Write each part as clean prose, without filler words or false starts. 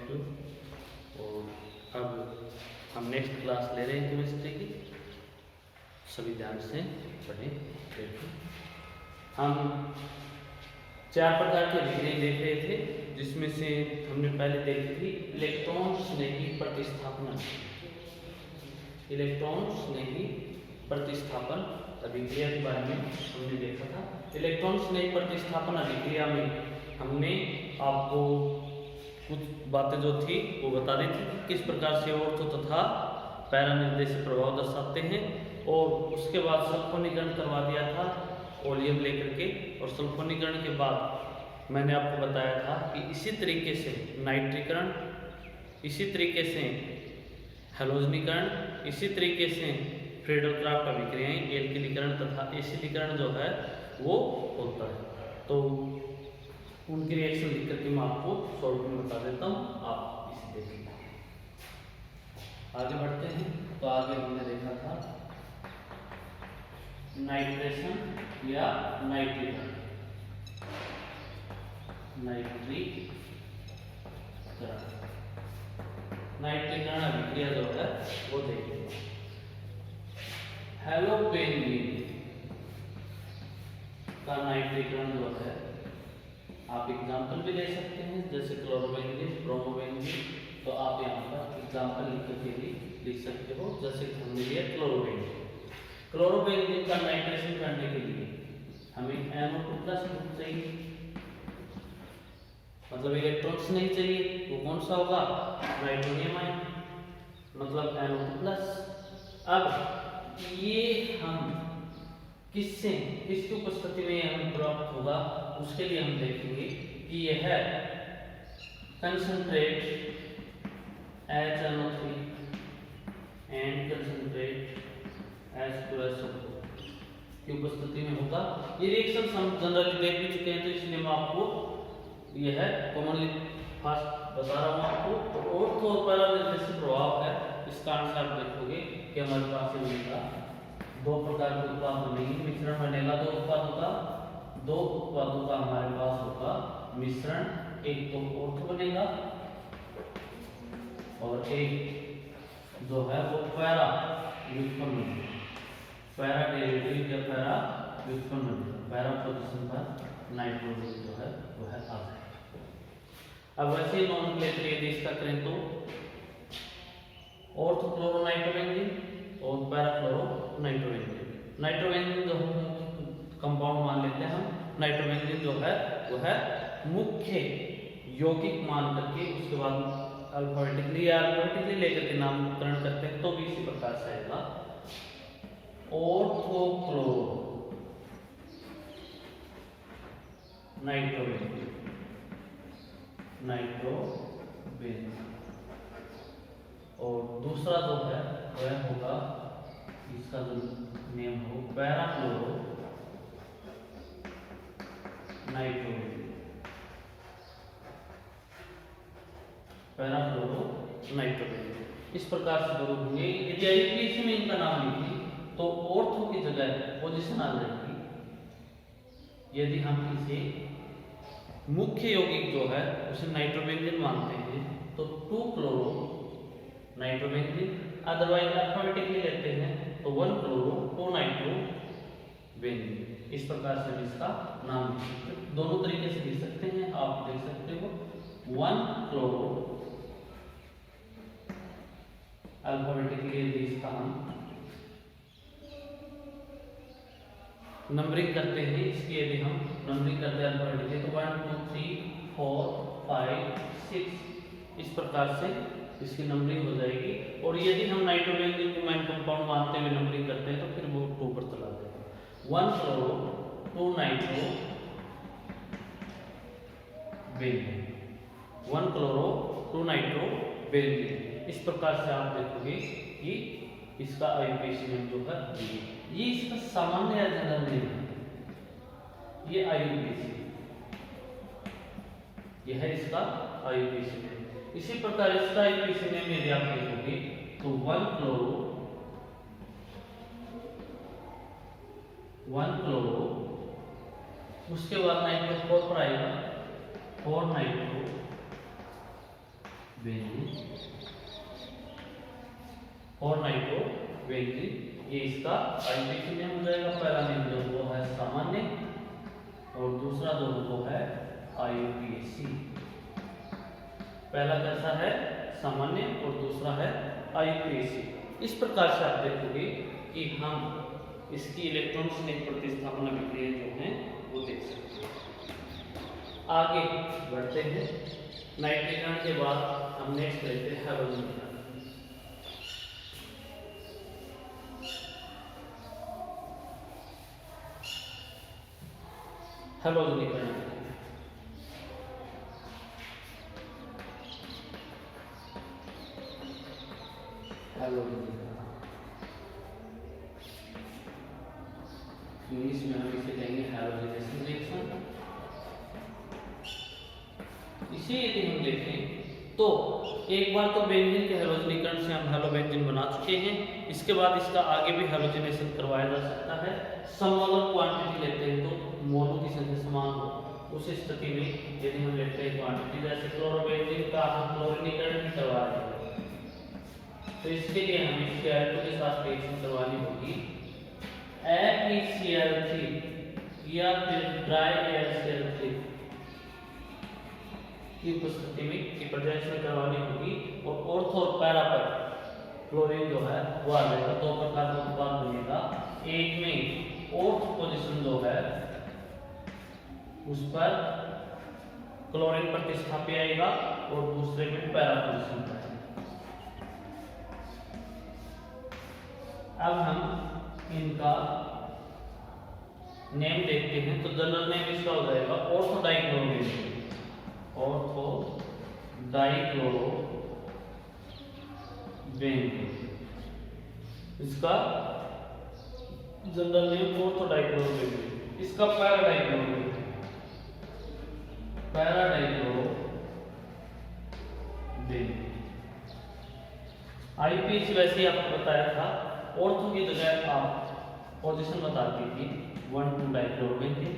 You. और अब हम नेक्स्ट क्लास ले रहे हैं केमिस्ट्री की, सभी ध्यान से पढ़ें। देखिए, हम 4 प्रकार की अभिक्रियाएं देख रहे थे, जिसमें से हमने पहले देखी थी इलेक्ट्रॉन स्नेही प्रतिस्थापन। इलेक्ट्रॉन स्नेही प्रतिस्थापन अभिक्रिया के बारे में हमने देखा था। इलेक्ट्रॉन स्नेही प्रतिस्थापन अभिक्रिया में हमने आपको कुछ बातें जो थी वो बता दी थी कि किस प्रकार से ऑर्थो तथा पैरा निर्देशित प्रभाव दर्शाते हैं, और उसके बाद सल्फोनीकरण करवा दिया था ओलियम लेकर के, और सल्फोनीकरण के बाद मैंने आपको बताया था कि इसी तरीके से नाइट्रीकरण, इसी तरीके से हैलोजनीकरण, इसी तरीके से फ्रीडल-क्राफ्ट अभिक्रियाएं एल्किलीकरण तथा एसिडीकरण जो है वो होता है। तो उनकी रिएक्शन लिख करके मैं आपको शॉर्ट में बता देता हूँ, आप इसे देखें। आगे बढ़ते हैं। तो आगे हमने देखा था नाइट्रेशन या नाइट्रीकरण। नाइट्रीकरण अभिक्रिया जो है वो देखिए। हेलोपेनिन का नाइट्रीकरण जो है, आप एग्जाम्पल भी ले सकते हैं, जैसे क्लोरोबेंजीन, ब्रोमोबेंजीन। तो आप यहाँ पर एग्जाम्पल लिख करके भी लिख सकते हो, जैसे हमने लिया क्लोरोबेंजीन। क्लोरोबेंजीन का नाइट्रेशन करने के लिए हमें NO2+ ग्रुप चाहिए, मतलब इलेक्ट्रॉन्स नहीं चाहिए। वो कौन सा होगा? नाइट्रोनियम आयन, मतलब NO2+। अब ये हम किससे, किसकी उपस्थिति में हमें प्राप्त होगा, उसके लिए हम देखेंगे कि यह concentrate HNO3 and concentrate H2SO4 की उपस्थिति में होगा। ये रिएक्शन हम जनरली देख भी चुके हैं, तो इसलिए मैं आपको यह कॉमनली फास्ट बता रहा हूँ आपको। और तो पैरा निर्देशित प्रभाव है, इस कारण से आप देखोगे कि हमारे पास ये मिलेगा 2 प्रकार के उत्पाद बनेंगे, मिश्रण बनेगा 2 उत्पादों का। 2 उत्पादों का हमारे पास होगा मिश्रण, एक तो ऑर्थो बनेगा और एक जो है वो पैरा व्युत्पन्न बनेगा। पैरा डेरिवेटिव या पैरा व्युत्पन्न बनेगा। पैरा पोजीशन पर नाइट्रोजन जो है वो है आ जाएगा। अब वैसे नॉमेनक्लेचर यदि इसका करें तो ऑर्थो क्लोरोनाइट्रोबेंजीन और पैरा क्लोरो नाइट्रोबेंजीन। नाइट्रोबेंजीन जो हम कंपाउंड मान लेते हैं, हम नाइट्रोबेंजीन जो है वो है मुख्य यौगिक मान करके, उसके बाद अल्फाबेटिकली या अल्फाबेटिकली लेकर के नामकरण करते हैं, तो भी इसी प्रकार से आएगा। ऑर्थो क्लोरो नाइट्रोबेंजीन, और दूसरा जो है वह होगा, इसका जो नेम हो para chloro nitrobenzene. Para chloro nitrobenzene इस प्रकार से जरूर होंगे। यदि आईयूपीएसी में इनका नाम लिखी तो ऑर्थो की जगह पोजीशन आ जाएगी। यदि हम इसे मुख्य यौगिक जो है उसे नाइट्रोबेंजीन मानते हैं तो 2 क्लोरो नाइट्रोबेंजीन, अदरवाइज अल्फाबेटिकली लेते हैं तो 1 क्लोरो 2 नाइट्रोबेंजीन। इस प्रकार से इसका नाम दोनों तरीके से लिख सकते हैं, आप देख सकते हो। 1 क्लोरो अल्फाबेटिकली यदि इसका हम नंबरिंग करते हैं, इसकी यदि हम नंबरिंग करते हैं अल्फाबेटिकली तो 1 2 3 4 5 6 इस प्रकार से इसकी नंबरिंग हो जाएगी। और यदि हम नाइट्रोबेंजीन को मेन कंपाउंड मानते हुए नंबरिंग करते हैं तो फिर वो 2 पर चला जाएगा। 1 chloro 2 nitro benzene, 1 chloro 2 nitro benzene. इस प्रकार से आप देखोगे कि इसका आईयूपीएसी नेम जो है ये इसका सामान्य या जनरल नेम है। ये आईयूपीएसी, यह है इसका आईयूपीएसी नेम। इसी प्रकार इसका आईयूपीएसी नेम यदि आप देखोगे तो 1 क्लोरो, उसके बाद नाइट्रो 4 पर आएगा 4 नाइट्रो और नाइट्रो बेंजीन, ये इसका आईपीसी नेम हो जाएगा। पहला नेम जो वो है सामान्य और दूसरा जो वो है आईयूपीएसी। पहला कैसा है सामान्य और दूसरा है आईयूपीएसी। इस प्रकार से आप देखोगे कि हम इसकी इलेक्ट्रॉन स्नेह प्रतिस्थापन अभिक्रिया जो है वो देख सकते हैं। आगे बढ़ते हैं। नाइट्रीकरण के बाद हम नेक्स्ट लेते हैं हैलोजनीकरण। हैलोजनीकरण इंग्लिश में हम इसे कहेंगे हैलोजिनेशन रिएक्शन। इसे यदि हम देखें तो एक बार तो बेंजीन के हैलोजनीकरण से हम हैलोबेंजीन बना चुके हैं। इसके बाद इसका आगे भी हैलोजिनेशन करवाया जा सकता है। सममोलर क्वांटिटी लेते हैं तो मोनो की संख्या समान हो, उस स्थिति में यदि हम लेते हैं क्वांटिटी, जैसे क्लोरोबेंजीन का हम क्लोरीनीकरण भी करवा रहे हैं, तो इसके लिए हमें Cl2 के साथ रिएक्शन करवानी होगी। FeCl3 या फिर ड्राई HCl3 की उपस्थिति में प्रेजेंस में करवानी होगी। और ऑर्थो और पैरा पर क्लोरीन जो है वो आ जाएगा। दो प्रकार का उत्पाद बनेगा। एक में ऑर्थ पोजीशन जो है उस पर क्लोरीन प्रतिस्थापी आएगा और दूसरे में पैरा पोजीशन पर। अब हम इनका नेम देखते हैं तो जनरल नेम इसका हो जाएगा ऑर्थो डाइक्लोरोबेंजीन। ऑर्थो डाइक्लोरोबेंजीन इसका जनरल नेम ऑर्थो डाइक्लोरोबेंजीन। इसका पैरा डाइक्लोरोबेंजीन आईपीसी वैसे ही आपको बताया था। ऑर्थो की जगह आप पोजीशन बता दीजिए 1,2 डाइक्लोरोबेंजीन।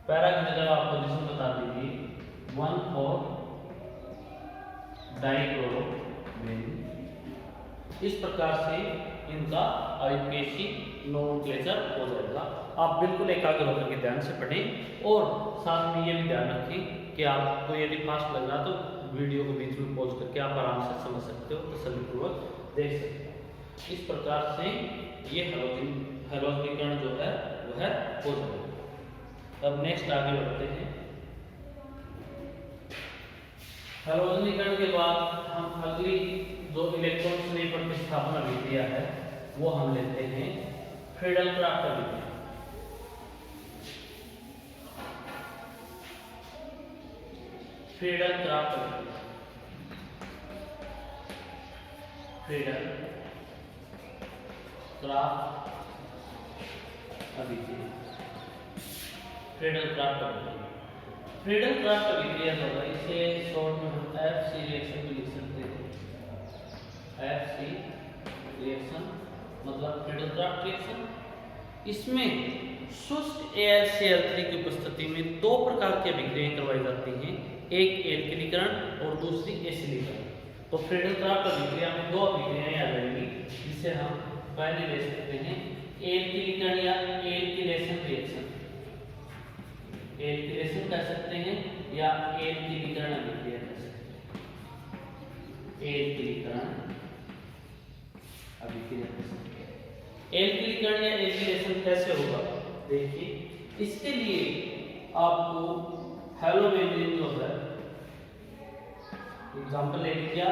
पैरा की जगह आप पोजीशन बता दीजिए 1,4 डाइक्लोरोबेंजीन। इस प्रकार से इनका आईपीसी नोमेनक्लेचर हो जाएगा। आप बिल्कुल एकाग्र होकर के ध्यान से पढ़ें और साथ में ये भी ध्यान रखें कि आपको यदि फास्ट लग रहा तो वीडियो को बीच में पॉज करके आप आराम से समझ सकते हो, तसल्लीपूर्वक देख सकते हो। इस प्रकार से ये हैलोजनीकरण जो है वह हो जाएगा। अब नेक्स्ट आगे बढ़ते हैं। हैलोजनीकरण के बाद हम अगली जो इलेक्ट्रॉन स्नेह प्रतिस्थापन अभिक्रिया है वो हम लेते हैं फ्रीडल-क्राफ्ट अभिक्रिया। फ्रीडल-क्राफ्ट अभिक्रिया, फ्रीडल-क्राफ्ट अभिक्रिया, फ्रीडल-क्राफ्ट अभिक्रिया। फ्रीडल-क्राफ्ट अभिक्रिया जो है इसे शॉर्ट में हम FC रिएक्शन भी लिख सकते हैं। FC रिएक्शन मतलब फ्रीडल-क्राफ्ट रिएक्शन। इसमें शुष्क AlCl3 की उपस्थिति में दो प्रकार की अभिक्रियाएं करवाई जाती हैं, एक एल्किलीकरण और दूसरी एसिडीकरण। तो फ्रीडल-क्राफ्ट अभिक्रिया में दो अभिक्रियाएं आ जाएंगी, जिसे हम पहले ले सकते हैं एल्किलीकरण या एल्किलेशन रिएक्शन। एल्किलेशन कह सकते हैं या एल्किलीकरण अभिक्रिया कह सकते हैं। एल्किलीकरण अभिक्रिया कह सकते हैं। एल्किलीकरण या एल्किलेशन कैसे होगा देखिए। इसके लिए आपको हैलोबेंजीन जो है एग्जांपल ले लीजिए,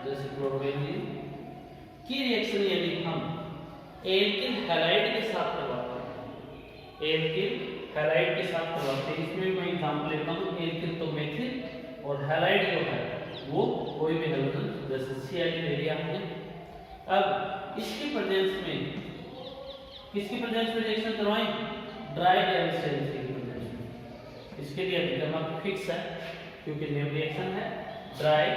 जैसे क्लोरोबेंजीन की रिएक्शन यदि हम एल्किल हैलाइड के साथ करवाते हैं, एल्किल हैलाइड के साथ करवाते हैं, इसमें मैं एग्जांपल लेता हूँ एल्किल तो मेथिल और हैलाइड जो है वो कोई भी हैलोजन जैसे Cl ले लिया हमने। अब इसकी प्रेजेंस में किसकी प्रेजेंस में रिएक्शन करवाएं? ड्राई HCl3 की प्रेजेंस में। इसके लिए अभिक्रमक फिक्स है क्योंकि नेम रिएक्शन है। ड्राई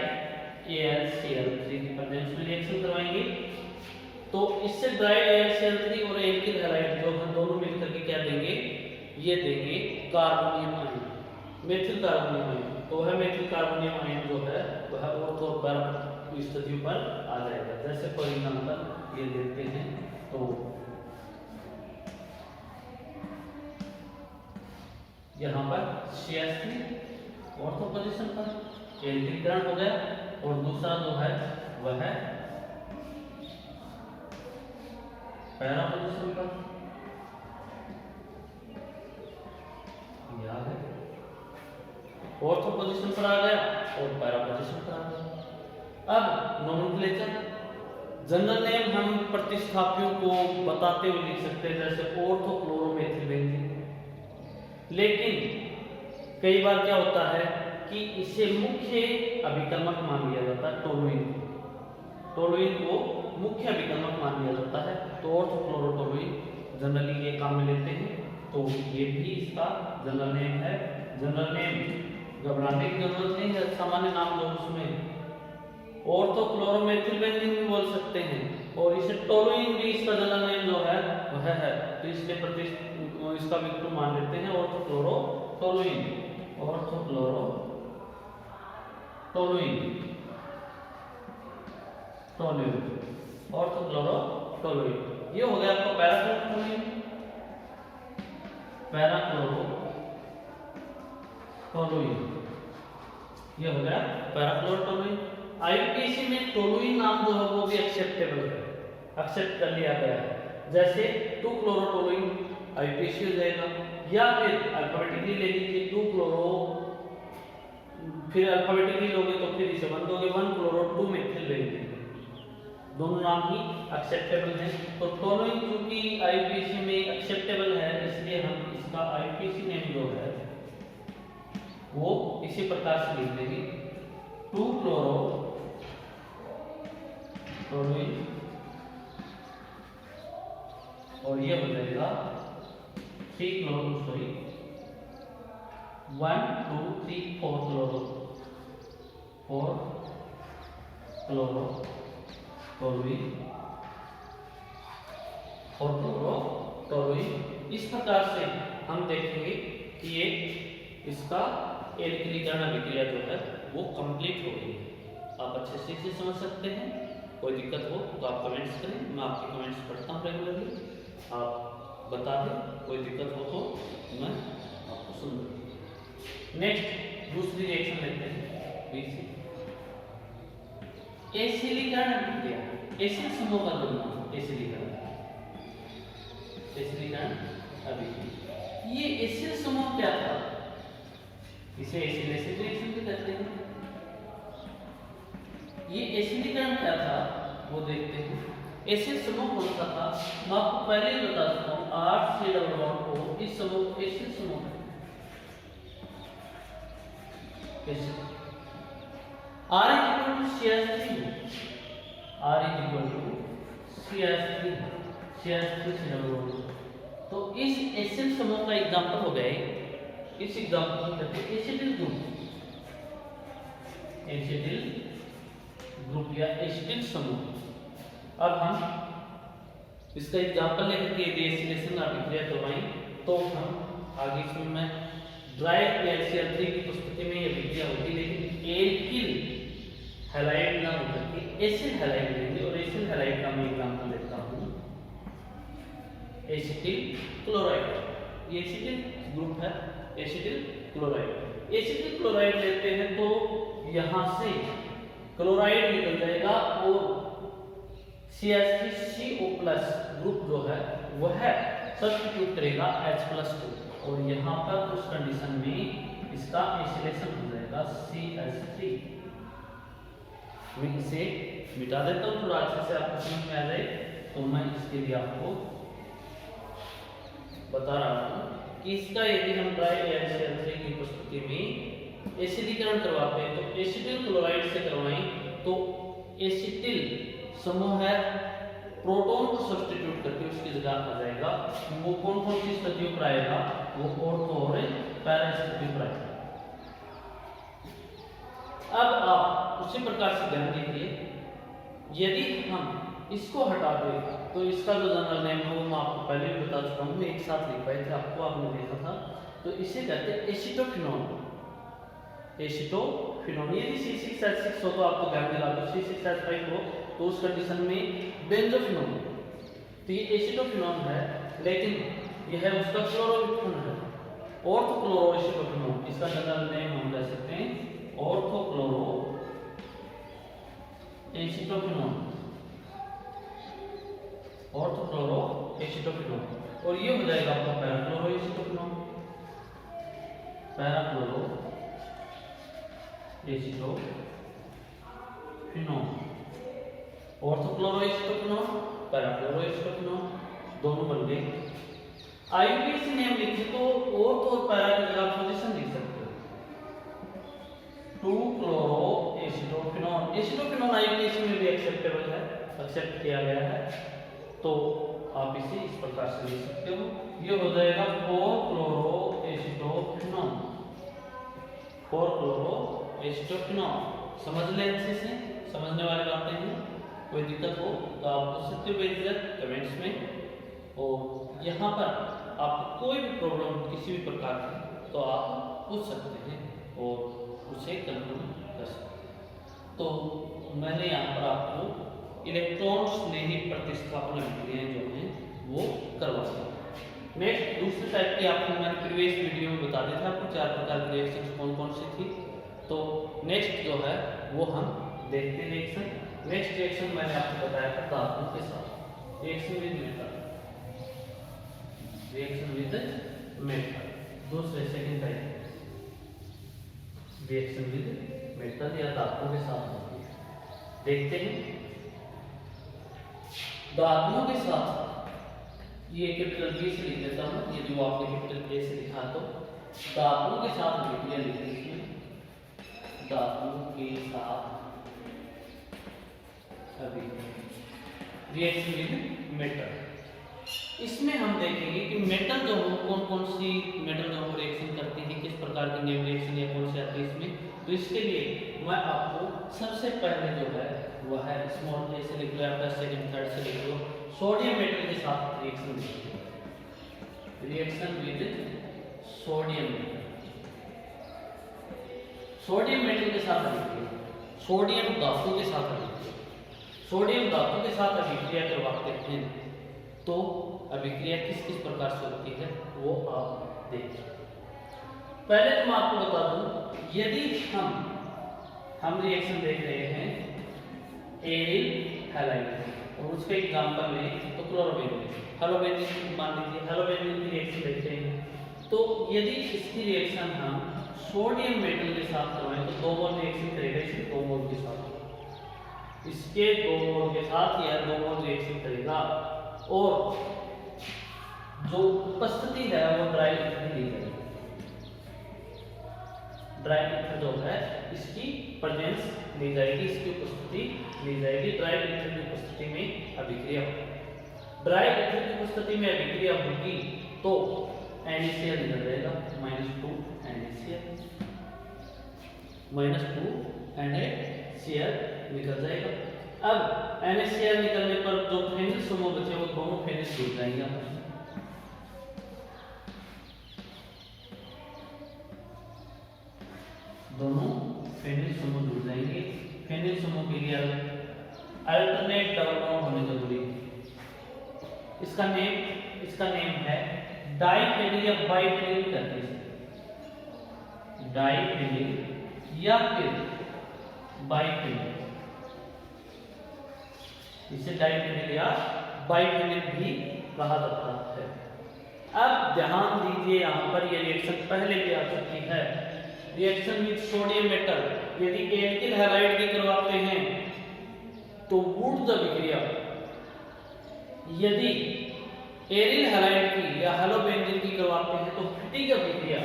HCl3 की प्रेजेंस में रिएक्शन करवाएंगे तो इससे ड्राई HCl3 और एल्किल हैलाइड जो हम दोनों मिलकर के क्या देंगे, ये देंगे carbonium ion, methyl carbonium ion. तो वह मेथिल कार्बोनियम आयन जो है वह ऑर्थो और पैरा स्थितियों पर आ जाएगा। जैसे फॉर एग्जाम्पल ये देखते हैं तो यहाँ पर CH3 ऑर्थो पोजीशन पर एल्किलीकरण हो गया और दूसरा जो है वह है पैरा पोजीशन पर, याद है ऑर्थो पोजीशन पर आ गया और पैरा पोजीशन पर आ गया। अब नोमेनक्लेचर, जनरल नेम हम प्रतिस्थापियों को बताते हुए लिख सकते हैं जैसे ऑर्थो क्लोरोमेथिल बेंजीन। लेकिन कई बार क्या होता है कि इसे मुख्य अभिकर्मक मान लिया जाता है, टोलुइन को मुख्य अभिकर्मक मान लिया जाता है, तो ऑर्थोक्लोरोटोलुइन जनरली ये काम में लेते हैं। तो ये भी इसका जनरल नेम है। जनरल नेम घबराने की जरूरत नहीं है, सामान्य नाम जो उसमें ऑर्थोक्लोरोमेथिल बेंजीन भी बोल सकते हैं और इसे टोलुइन भी इसका जनरल नेम जो है वह है, तो इसलिए इसका विकल्प मान लेते हैं ऑर्थोक्लोरोटोलुइन, ऑर्थोक्लोरोटोलुइन। ये हो गया आपका पैराक्लोरोटोलुइन, ये हो गया पैराक्लोरोटोलुइन। आईयूपीएसी में टोलुइन नाम जो है वो भी एक्सेप्टेबल है, एक्सेप्ट कर लिया गया है। जैसे 2-क्लोरोटोलुइन आईयूपीएसी हो जाएगा, या फिर अल्फाबेटिकली ले लीजिए 2-क्लोरो, फिर अल्फाबेटिकली लोगे तो फिर इसे बंद दोगे 1-क्लोरो-2-मेथिल बेंजीन, दोनों नाम ही एक्सेप्टेबल हैं। तो टोलुइन चूंकि आईयूपीएसी में एक्सेप्टेबल है इसलिए हम इसका आईयूपीएसी नेम जो है वो इसी प्रकार से लिख देंगे 2-क्लोरोटोलुइन और ये हो जाएगा 1, 2, 3, 4-क्लोरोटोलुइन। इस प्रकार से हम देखेंगे कि ये इसका एल्किलीकरण अभिक्रिया जो है वो कंप्लीट हो गई है। आप अच्छे से इसे समझ सकते हैं। कोई दिक्कत हो तो आप कमेंट्स करें, मैं आपके कमेंट्स पढ़ता हूँ रेगुलरली, आप बता दें। कोई दिक्कत हो तो मैं आपको सुन दूँ। नेक्स्ट दूसरी रिएक्शन लेते हैं बीसी एसिलीकरण अभिक्रिया। एसिड समूह का नाम एसिलीकरण अभिक्रिया। ये एसिड समूह क्या था? इसे एसिड एसिड रिएक्शन भी कहते हैं। ये एसिडीकरण क्या था वो देखते हैं। एसिड समूह कौन सा था मैं आपको पहले ही बता चुका हूँ, R C इस समूह को एसिड समूह CH3 तो इस एसिड समूह का एग्जांपल हो गए, इस एग्जांपल को कहते हैं एसिडिल ग्रुप या एसिडिल समूह। अब हम इसका एग्जांपल लेकर के एसिलेशन अभिक्रिया करवाएं तो हम आगे इसमें मैं ड्राई HCl3 की उपस्थिति में ये अभिक्रिया होगी, लेकिन एल्किल हैलाइड ना होकर के एसिड हैलाइड लेंगे और एसिड हैलाइड का मैं एग्जांपल लेता हूं एसिटिल क्लोराइड। ये एसिटिल ग्रुप है, एसिटिल क्लोराइड। एसिटिल क्लोराइड लेते हैं तो यहां से क्लोराइड निकल जाएगा और CH3CO+ ग्रुप जो है वह सब्स्टिट्यूट करेगा H+2 और यहाँ पर उस कंडीशन में इसका एसिलेशन हो जाएगा CH3। मैं इसे मिटा देता हूँ थोड़ा अच्छे से आपको समझ में आ जाए। तो मैं इसके लिए आपको बता रहा हूँ कि इसका यदि हम ड्राई HCl3 की उपस्थिति में एसिडीकरण करवाते हैं तो एसिटिल क्लोराइड से करवाएं तो एसिटिल समूह है प्रोटॉन को सब्स्टिट्यूट करके उसकी जगह आ जाएगा। वो कौन कौन सी स्थितियों पर आएगा? वो ऑर्थो और पैरा स्थिति पर आएगा। अब आप उसी प्रकार से ध्यान दीजिए, यदि हम इसको हटा दें तो इसका जो जनरल नेम है वो मैं आपको पहले भी बता चुका हूँ, एक साथ लिख पाए थे आपको, आपने देखा था। तो इसे कहते हैं एसिटोफिनॉल। एसिटोफिनोन। यदि C6H6 हो तो आपको ध्यान दिला दो, C6H5 हो तो उस कंडीशन में बेंजोफिनोन। तो ये एसिटोफिनोन है, लेकिन यह उसका क्लोरोफिनोन है, ऑर्थोक्लोरो एसिटोफिनोन। इसका जनरल नेम हम कह सकते हैं ऑर्थोक्लोरो एसिटोफिनोन, ऑर्थोक्लोरो एसिटोफिनोन। और ये हो जाएगा आपका parachloro acetophenone, parachloro acetophenone, ऑर्थोक्लोरो acetophenone, parachloro acetophenone, दोनों बन गए। आईयूपीएसी नेम लिखे तो ऑर्थ और पैरा की जगह पोजीशन लिख सकते हो। 2-क्लोरो एसिटोफिनोन, एसिटोफिनोन आईयूपीएसी में भी एक्सेप्टेबल है, एक्सेप्ट किया गया है, तो आप इसे इस प्रकार से लिख सकते हो। ये हो जाएगा 4-क्लोरो एसिटोफिनोन, 4-क्लोरो एसिटोफिनोन। समझ ले अच्छे से, समझने वाली बातें हैं। कोई दिक्कत हो तो आप पूछ सकते हो बेझिझक कमेंट्स में। और यहाँ पर आपको कोई भी प्रॉब्लम किसी भी प्रकार की तो आप पूछ सकते हैं और उसे कंफर्म कर सकते हैं। तो मैंने यहाँ पर आपको इलेक्ट्रॉन्स स्नेही प्रतिस्थापन अभिक्रियाएं जो हैं वो करवा दी। नेक्स्ट दूसरी टाइप की आपको मैंने प्रीवियस वीडियो में बता दिया था आपको 4 प्रकार की रिएक्शन कौन कौन सी थी। तो नेक्स्ट जो है वो हम देखते हैं रिएक्शन। नेक्स्ट रिएक्शन मैंने आपको बताया था धातु के साथ, reaction with metal, reaction with metal. दूसरे second type reaction with metal या धातु के साथ होती है। देखते हैं धातुओं के साथ, ये कैपिटल B से लिख देता हूं, यदि वो आपने कैपिटल A से लिखा तो धातुओं के साथ अभिक्रिया लिखी इसमें, धातुओं के साथ रिएक्शन विद मेटल। इसमें हम देखेंगे कि मेटल जो हो कौन कौन सी मेटल जो हो रिएक्शन करती है, किस प्रकार की नेम रिएक्शन या कौन से आती है इसमें। तो इसके लिए मैं आपको सबसे पहले जो है वह है स्मॉल a से लिख लो या फिर सेकंड थर्ड से लिख लो, सोडियम मेटल के साथ रिएक्शन लिखिए, reaction with sodium metal, sodium metal के साथ लिखिए, सोडियम धातु के साथ लिखिए, सोडियम धातु के साथ अभिक्रिया करवाते हैं तो अभिक्रिया किस किस प्रकार से होती है वो आप देखिए। पहले तो मैं आपको बता दूं, यदि हम रिएक्शन देख रहे हैं एरिल हैलाइड और उसके एग्जांपल में तो क्लोरोबेंजीन, हेलोबेंजीन मान लीजिए, हेलोबेंजीन की रिएक्शन देखते हैं तो यदि इसकी रिएक्शन हम सोडियम मेटल के साथ करवाएं तो 2 मोल रिएक्शन करेगा, इसके 2 मोल के साथ, इसके 2 मोल के साथ या 2 मोल रिएक्शन करेगा और जो उपस्थिति है वो ड्राई ईथर ली जाएगी। ड्राई ईथर जो है इसकी प्रेजेंस ली जाएगी, इसकी उपस्थिति ली जाएगी। ड्राई ईथर की उपस्थिति में अभिक्रिया होगी। ड्राई ईथर की उपस्थिति में अभिक्रिया होगी तो NaCl निकल जाएगा, -2 NaCl, -2 NaCl निकल जाएगा। अब NaCl निकलने पर जो फेनिल समूह बचे वो दोनों फेनिल जुड़ जाएंगे आपस में, दोनों फेनिल समूह जुड़ जाएंगे। फेनिल समूह के लिए अल्टरनेट डबल बॉन्ड होने जरूरी है। इसका नेम है डाइफेनिल या बाइफेनिल कहते हैं, डाइफेनिल या फिर बाइफेनिल, इसे डाइफेनिल या बाइफेनिल भी कहा जाता है। अब ध्यान दीजिए यहाँ पर ये रिएक्शन पहले भी आ चुकी है, रिएक्शन विद सोडियम मेटल। यदि एल्किल हैलाइड की करवाते हैं तो वुड्स अभिक्रिया, यदि एरिल हैलाइड की या हेलोबेंजीन की करवाते हैं तो फिटिक अभिक्रिया।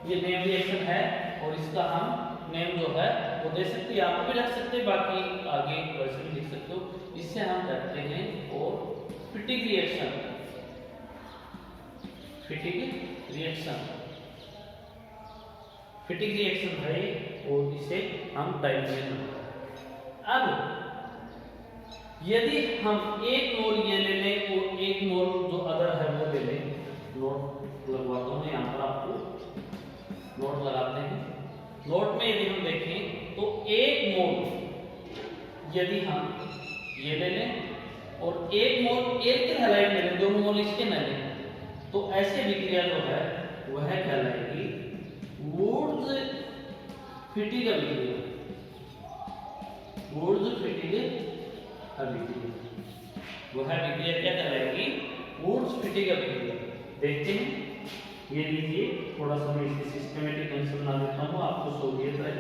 ये नेम रिएक्शन है और इसका हम नेम जो है वो दे सकते हैं, आप भी रख सकते हैं, बाकी आगे वर्ड में लिख सकते हो। इससे हम करते हैं और फिटिक रिएक्शन, फिटिक रिएक्शन, फिटिक रिएक्शन है और इसे हम डाइफेनिल। अब यदि हम 1 मोल ये ले लें और 1 मोल जो अदर है वो ले लें, नोट लगवाता हूँ यहाँ पर, आपको नोट लगाते हैं। नोट में यदि हम देखें तो एक मोल यदि हम ये ले लें और एक मोल एल्किल हैलाइड ले लें, दोनों मोल इसके न लें, तो ऐसे विक्रिया जो है वह कहलाएगी वुड्स-फिटिग अभिक्रिया। वुड्स-फिटिग अभिक्रिया, वह विक्रिया क्या कहलाएगी? वुड्स-फिटिग अभिक्रिया। देखते हैं, ये लीजिए, थोड़ा सा मैं इसकी सिस्टमेटिक ढंग से बना देता हूँ, आपको सहूलियत रहे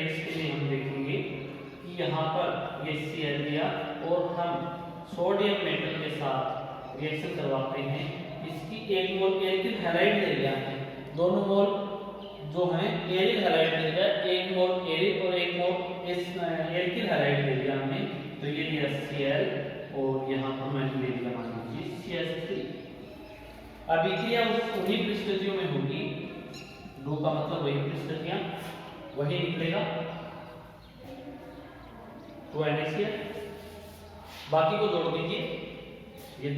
इसके लिए हम देखेंगे कि यहाँ पर ये Cl लिया और हम सोडियम मेटल के साथ रिएक्शन करवाते हैं। इसकी एक मोल एल्किल हैलाइड ले लिया है, दोनों मोल जो हैं एरिक हैलाइड ले लिया, एक मोल एरिक और एक मोल एल्किल हैलाइड ले लिया हमने, तो ये लिया Cl और यहाँ पर मैंने ले लिया मान लीजिए CH3। अभिक्रिया उन्हीं परिस्थितियों में होगी, दो का मतलब वही परिस्थितियां, वही निकलेगा तो NaCl, बाकी को जोड़ दीजिए, ये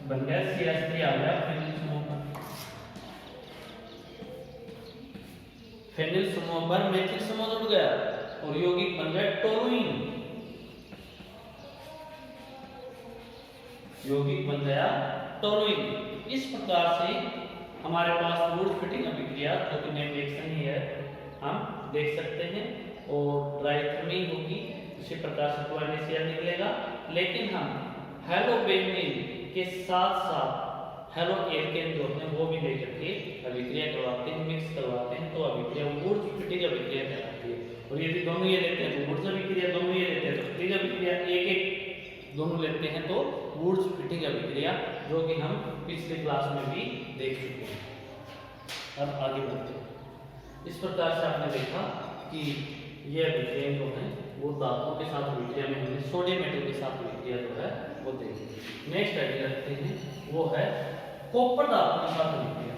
बन गया CH3 आ गया फेनिल समूह पर। फेनिल समूह पर मेथिल समूह जुड़ गया और यौगिक बन गया टोलुइन। यौगिक बन गया टोलुइन। इस प्रकार से हमारे पास वुड्स-फिटिग अभिक्रिया जो कि नेम रिएक्शन ही है हम देख सकते हैं और ट्राइथर्मी होगी, इसी प्रकार से 2NaCl निकलेगा। लेकिन हम हेलोबेंजीन के साथ साथ हेलो एल्केन जो है वो भी लेकर के अभिक्रिया करवाते हैं, मिक्स करवाते हैं, तो अभिक्रिया वुड्स-फिटिग अभिक्रिया कहलाती है। और यदि दोनों ये लेते हैं तो वुड्स अभिक्रिया, दोनों ये लेते हैं तो फिटिग अभिक्रिया, एक दोनों लेते हैं तो वुड्स-फिटिग अभिक्रिया, जो कि हम पिछले क्लास में भी देख चुके हैं। अब आगे बढ़ते हैं। इस प्रकार से आपने देखा कि ये अभिक्रिया जो है वो धातुओं के साथ अभिक्रिया में हमने सोडियम मेटल के साथ अभिक्रिया जो है वो देखी। नेक्स्ट आइडिया रखते हैं, वो है कॉपर धातु के साथ अभिक्रिया।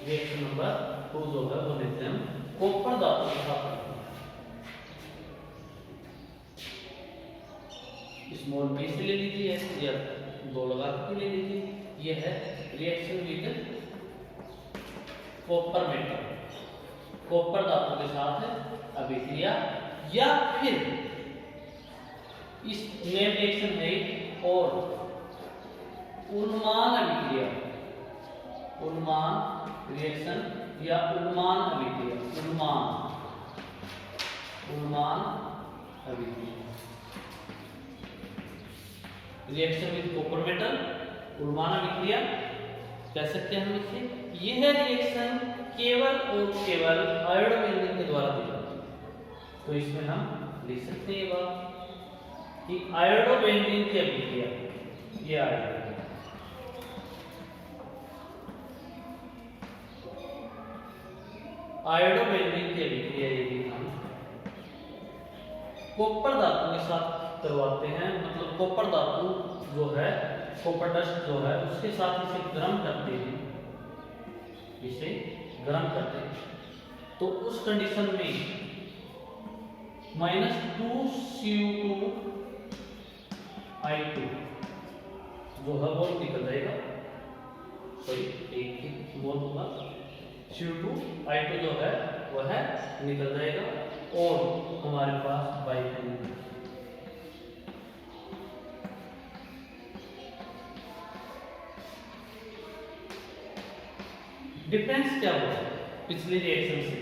रिएक्शन नंबर 2 जो है वो लेते हैं हम कॉपर धातु के साथ अभिक्रिया। स्मॉल p से ले लीजिए या दो लगा के ले लीजिए। ये है reaction with copper metal, copper धातु के साथ अभिक्रिया, या फिर इस नेम रिएक्शन है और उन्मान अभिक्रिया, उन्मान रिएक्शन या उन्मान अभिक्रिया, उन्मान अभिक्रिया, रिएक्शन विद कॉपर मेटल, उन्मान अभिक्रिया कह सकते हैं हम इसे। यह रिएक्शन केवल और केवल आयोडोबेंजीन के द्वारा दी जाती है, तो इसमें हम लिख सकते हैं ये बात कि आयोडोबेंजीन की अभिक्रिया, ये आयोडोबेंजीन, आयोडोबेंजीन की अभिक्रिया यदि हम कॉपर धातु के साथ करवाते हैं, मतलब कॉपर धातु जो है, कॉपर डस्ट जो है उसके साथ इसे गर्म करते हैं, इसे गर्म करते हैं, तो उस कंडीशन में -2Cu2 I2 जो है वो निकल जाएगा, सॉरी एक ही मोल होगा, Cu2 I2 जो है वह निकल जाएगा और हमारे पास बाइफेनिल। डिफरेंस क्या हुआ पिछले रिएक्शन से?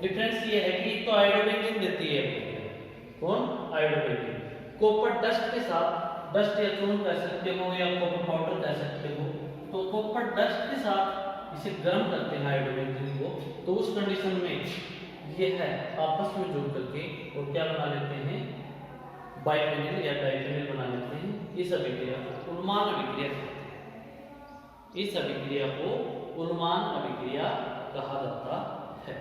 डिफरेंस ये है कि तो आयोडोबेंजीन देती है, कौन? आयोडोबेंजीन। कॉपर डस्ट के साथ, डस्ट या चूर्ण कह सकते हो या कॉपर पाउडर कह सकते हो, तो कॉपर डस्ट के साथ इसे गर्म करते हैं आयोडोबेंजीन को, तो उस कंडीशन में ये है आपस में जुड़ करके और क्या बना लेते हैं? बाइफेनिल या डाइफेनिल बना लेते हैं। इस अभिक्रिया को उन्मान अभिक्रिया कहते हैं। इस अभिक्रिया को उन्मान अभिक्रिया कहा जाता है।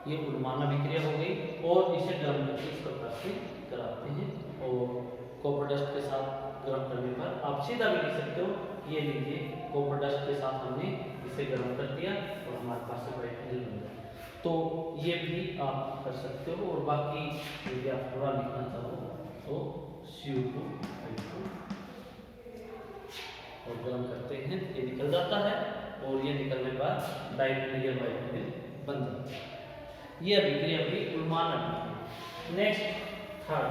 ये उन्मान अभिक्रिया हो गई और इसे गर्म करके इस प्रकार से कराते हैं, और कॉपर डस्ट के साथ गर्म करने पर आप सीधा भी लिख सकते हो, ये लीजिए कॉपर डस्ट के साथ हमने इसे गर्म कर दिया और हमारे पास से बाइफेनिल बन गया। तो ये भी आप कर सकते हो, और बाकी यदि आप थोड़ा लिखना चाहो तो Cu2 I2 और गर्म करते हैं, ये निकल जाता है और ये निकलने के बाद डाइमिलियर बाइमिल बन जाता है। ये अभिक्रिया भी उल्मान अभिक्रिया। नेक्स्ट थर्ड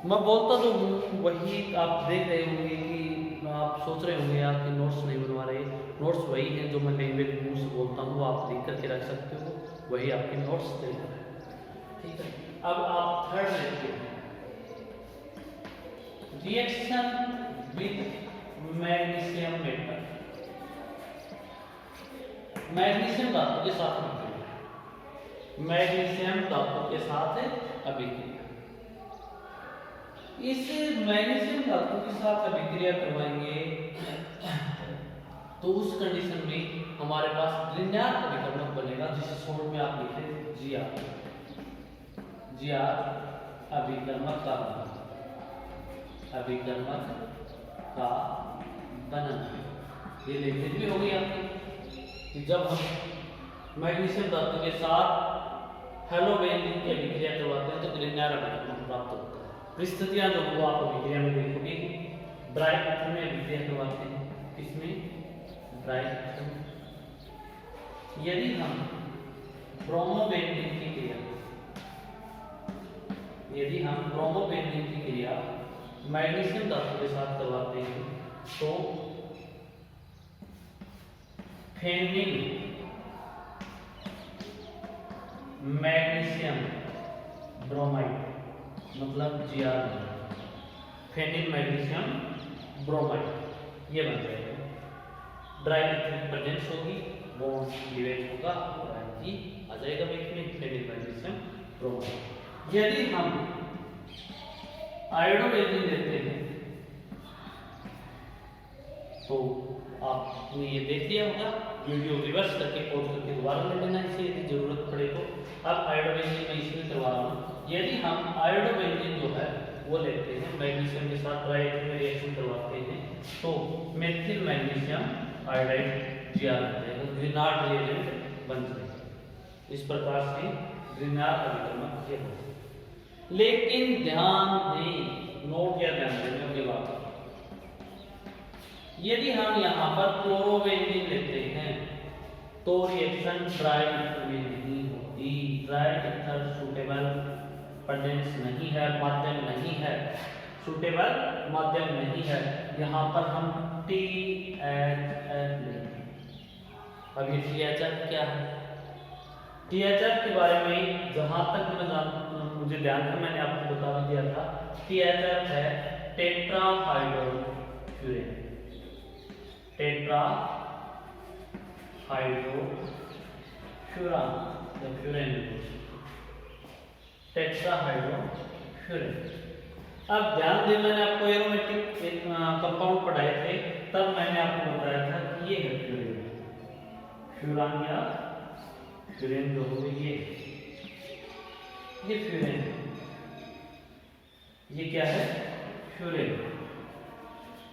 मैं बोलता तो हूँ, वही आप देख रहे होंगे कि आप सोच रहे होंगे आप कि नोट्स नहीं बनवा रहे। नोट्स वही हैं जो मैं लैंग्वेज मुंह से बोलता हूँ, आप लिख करके रख सकते हो, वही आपके नोट्स तैयार है। ठीक है, अब आप थर्ड लेते हैं, reaction with magnesium metal. Magnesium धातु के साथ अभिक्रिया, मैग्नीशियम धातु के साथ अभिक्रिया। इस मैग्नीशियम धातु के साथ अभिक्रिया करवाएंगे तो उस कंडीशन में हमारे पास द्विन्यार अभिकर्मक बनेगा, जिसे शॉर्ट में आप लिखें जीआर। जीआर अभिकर्मक का बनन, अभिकर्मक का बनन। ये लिखित भी होगी आपकी कि जब हम मैग्नीशियम धातु के साथ हेलोबेंजीन की अभिक्रिया करवाते हैं तो द्विन्यार अभिकर्मक प्राप्त होता है। परिस्थितियां जो वो आप अभिक्रिया में देखोगे, ब्राइट में अभिक्रिया करवाते हैं, इसमें ब्राइट। यदि हम ब्रोमोबेंजीन की क्रिया, यदि हम ब्रोमोबेंजीन की क्रिया मैग्नीशियम धातु के साथ करवाते हैं तो फेनिल मैग्नीशियम ब्रोमाइड, मतलब जीआर, फेनिल मैग्नीशियम ब्रोमाइड, ये बन जाएगा। ड्राई इलेक्ट्रिक प्रेजेंस होगी, बॉन्ड क्लीवेज होगा और आ जाएगा बीच में फेनिल मैग्नीशियम ब्रोमाइड। यदि हम आयोडोबेंजीन लेते हैं तो आपने ये देख लिया होगा, वीडियो रिवर्स करके पॉज करके दोबारा ले लेना इसे यदि जरूरत पड़े तो। अब आयोडोबेंजीन मैं इसमें करवा रहा हूँ। यदि हम आयोडोबेंजीन जो है वो लेते हैं, मैग्नीशियम के साथ ट्राइएथर में रिएक्शन करवाते हैं तो मेथिल मैग्नीशियम आयोडाइड जीआर बन जाएगा, ग्रिनार्ड रिएजेंट बन जाएगा। इस प्रकार से ग्रिनार्ड अभिकर्मक ये होता है। लेकिन ध्यान दें, नोट या ध्यान देने के बाद यदि हम यहाँ पर क्लोरोबेंजीन लेते हैं तो रिएक्शन ट्राइएथर में नहीं होती। ट्राइएथर सूटेबल प्रेजेंस नहीं है, माध्यम नहीं है, सूटेबल माध्यम नहीं है। यहाँ पर हम THF लेंगे। अब ये THF क्या है? THF के बारे में जहाँ तक मुझे ध्यान था मैंने आपको बता दिया था। THF है टेट्राहाइड्रोफ्यूरेन, टेट्राहाइड्रोफ्यूरान या फ्यूरेन, टेट्राहाइड्रोफ्यूरेन। अब ध्यान दें, मैंने आपको एरोमेटिक एक कंपाउंड पढ़ाए थे, तब मैंने आपको बताया था कि ये है फ्यूरेन, फ्यूरान या फ्यूरेन जो हो ये फ्यूरेन, ये क्या है? फ्यूरेन।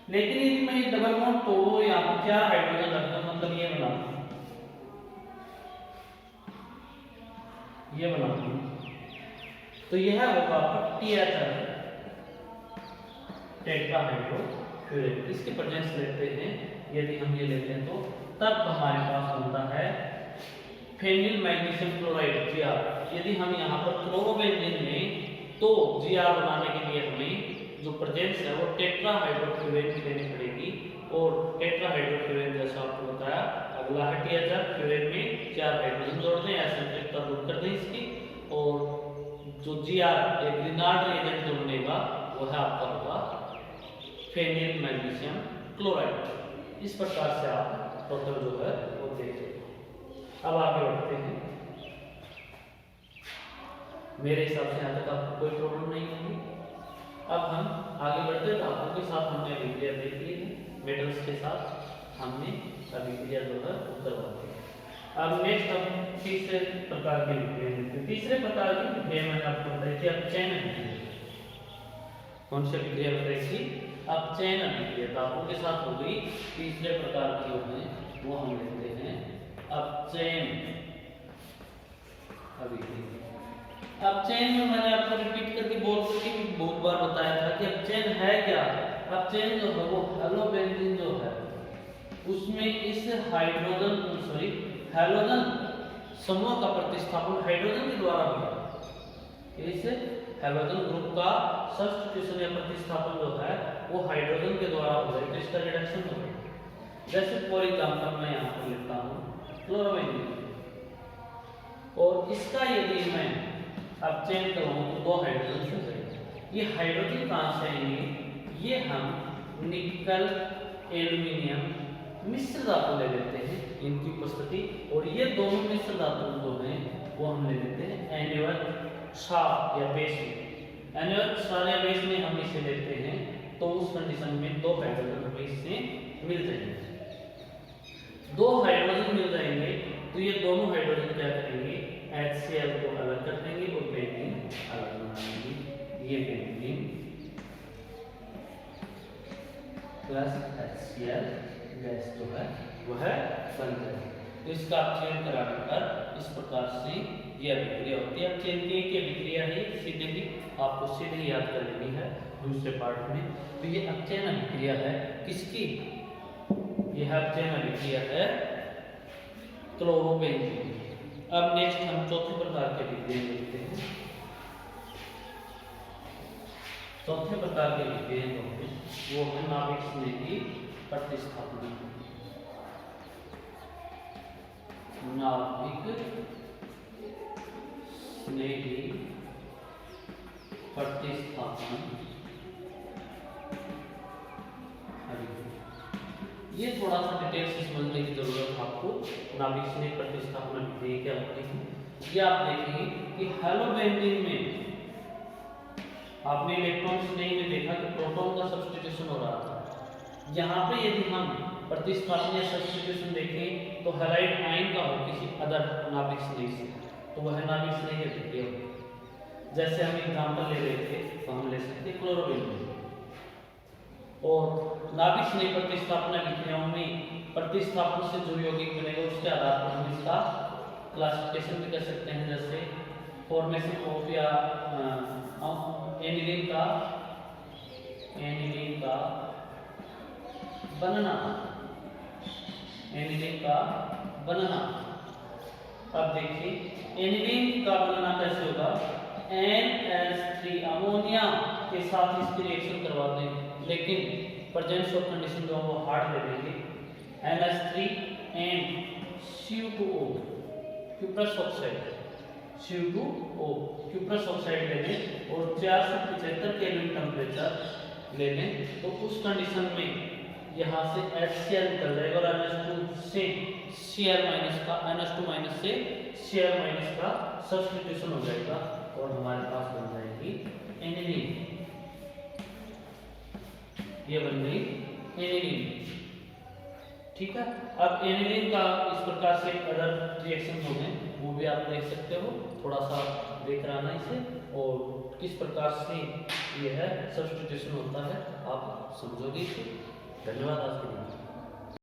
लेकिन यदि मैं ये डबल बॉन्ड तोड़ो, यहाँ पर 4 हाइड्रोजन रखता हूं, मतलब ये बनाता हूं, ये बनाता हूं, तो यह होगा आपका THF, टेट्राहाइड्रोफ्यूरेन। इसके प्रेजेंस लेते हैं, यदि हम ये लेते हैं तो तब हमारे पास बनता है फेनिल मैग्नीशियम क्लोराइड जीआर। यदि हम यहाँ पर क्लोरोबेंजीन में तो जीआर बनाने के लिए हमें जो प्रेजेंस है वो टेट्राहाइड्रोफ्यूरेन की लेनी पड़ेगी। और टेट्राहाइड्रोफ्यूरेन जैसा आपको बताया, अगला है THF, फ्यूरेन में 4 हाइड्रोजन जोड़ दें, एसिडिकता दूर कर दें इसकी, और जो जीआर एक ग्रिनार्ड रिएजेंट जो बनेगा वह आपका होगा फेनिल मैग्नीशियम क्लोराइड। इस प्रकार से आप टोटल जो है वो देख सकते हैं। अब आगे बढ़ते हैं। मेरे हिसाब से यहाँ तक आपको कोई प्रॉब्लम नहीं होगी। अब हम आगे बढ़ते हैं। धातुओं के साथ हमने अभिक्रिया देख ली है, मेटल्स के साथ हमने अभिक्रिया जो है वो करवाते हैं। अब नेक्स्ट हम तीसरे प्रकार की अभिक्रिया देखते हैं। तीसरे प्रकार की अभिक्रिया मैंने आपको बताई थी अपचयन अभिक्रिया। कौन सी अभिक्रिया बताई थी? अपचयन अभिक्रिया धातुओं के साथ हो गई। तीसरे प्रकार की जो है वो हम लेते हैं अपचयन अभिक्रिया। अब चेन में मैंने आपको रिपीट करके बोल करके भी बहुत बार बताया था कि अब चेन है क्या। अब चेन जो है वो हेलोबेंजीन जो है उसमें इस हैलोजन समूह का प्रतिस्थापन हाइड्रोजन के द्वारा होता है। इस हैलोजन ग्रुप का सब्स्टिट्यूशन या प्रतिस्थापन जो है वो हाइड्रोजन के द्वारा होता है, तो इसका रिडक्शन होता है। जैसे फॉर एग्जांपल मैं यहाँ पर लिखता हूँ क्लोरोबेंजीन, और इसका यदि मैं अब चेन करूँ तो 2 हाइड्रोजन से बनेंगे। ये हाइड्रोजन कहाँ से आएंगे, ये हम निकल एल्यूमिनियम मिश्र धातु ले लेते हैं इनकी उपस्थिति, और ये दोनों मिश्र धातु जो हैं वो हम ले लेते हैं एन्योअर क्षार या बेस में। एन्योअर क्षार या बेस में हम इसे लेते हैं तो उस कंडीशन में 2 हाइड्रोजन हमें इससे मिल जाएंगे। 2 हाइड्रोजन मिल जाएंगे तो ये दोनों हाइड्रोजन क्या करेंगे, HCl को अलग कर देंगे और बेंजीन अलग बना देंगे। ये बेंजीन प्लस HCl गैस जो है वह बन जाएगी। तो इसका चयन कराने पर इस प्रकार से यह अभिक्रिया होती है। अब चेन की एक अभिक्रिया है, सीधे ही आपको सीधे ही याद कर लेनी है दूसरे पार्ट में। तो ये अपचयन अभिक्रिया है किसकी, यह अपचयन अभिक्रिया है क्लोरोबेंजीन। अब नेक्स्ट हम चौथे प्रकार के अभिक्रिया देखते हैं। चौथे प्रकार के अभिक्रिया वो है नाभिक स्नेही प्रतिस्थापन। नाभिक स्नेही प्रतिस्थापन ये थोड़ा सा डिटेल से समझने की जरूरत है आपको। नाभिक स्नेही प्रतिस्थापन अभिक्रिया क्या होती है, ये आप देखेंगे कि हेलोबेंजीन में आपने इलेक्ट्रॉन स्नेही में देखा कि प्रोटॉन का सब्स्टिट्यूशन हो रहा था। यहाँ पे यदि हम प्रतिस्थापन या सब्स्टिट्यूशन देखें तो हैलाइड आयन का हो किसी अदर नाभिक स्नेही से, तो वह नाभिक स्नेही अभिक्रिया होगी। जैसे हम एग्जांपल ले रहे थे तो हम ले सकते क्लोरोबेंजीन। और नाभिक स्नेही प्रतिस्थापन अभिक्रियाओं में प्रतिस्थापन से जो यौगिक बनेगा उसके आधार पर हम इसका क्लासिफिकेशन भी कर सकते हैं। जैसे फॉर्मेशन ऑफ या एनिलीन का बनना, एनिलीन का बनना। अब देखिए एनिलीन का बनना कैसे होगा, NH3 अमोनिया के साथ इसकी रिएक्शन करवाते हैं, लेकिन प्रेजेंस ऑफ कंडीशन जो वो हार्ड ले लेंगे। NH3 and CO2O cuprous oxide, CO2O cuprous oxide ले लें और 475 केल्विन टेम्परेचर ले लें, तो उस कंडीशन में यहाँ से HCl निकल जाएगा और NH2 से Cl माइनस का NH2 माइनस से Cl माइनस का सब्स्टिट्यूशन हो जाएगा और हमारे पास बन जाएगी एनिलीन। ये बन गई एनिलीन, ठीक है। अब एनिलीन का इस प्रकार से अदर रिएक्शन हो गए वो भी आप देख सकते हो, थोड़ा सा देख रहा ना इसे, और किस प्रकार से यह सब्स्टिट्यूशन होता है आप समझोगे इसे। धन्यवाद आज के लिए।